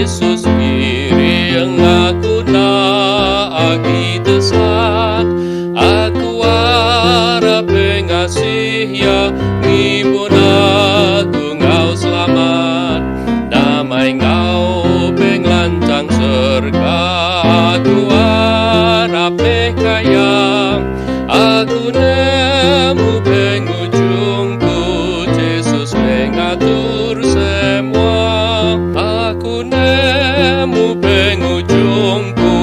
Yesus ngiring aku naagi tesak, aku harap pengasih ya ngibun aku ngau selamat, damai ngau penglancang surga, aku harap kaya, aku nemu penghujungku, Yesus mengatur semua, aku nemu penghujungku,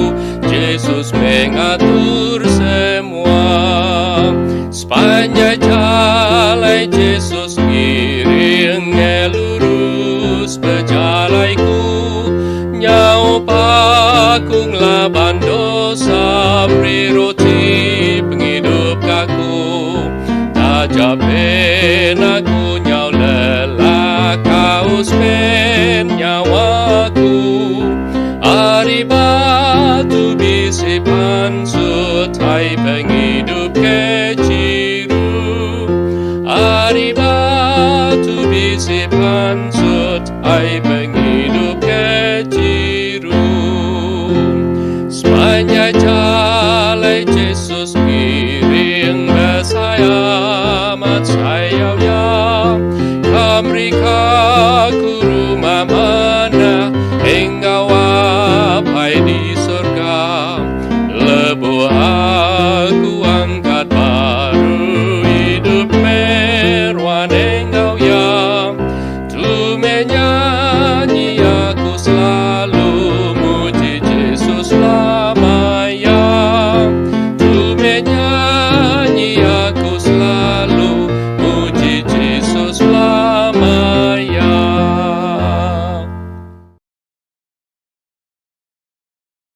Yesus mengatur semua. Sepanjang jalan Yesus ngiring lurus berjalanku, nyau pakung laban dosa, beri roti penghidup kaku, tajapen aku nyau lelah, kau sepen nyawaku, ari batu bisi pansut, hai penghidup keciru, ari batu bisi pansut, hai penghidup keciru. Sepanjang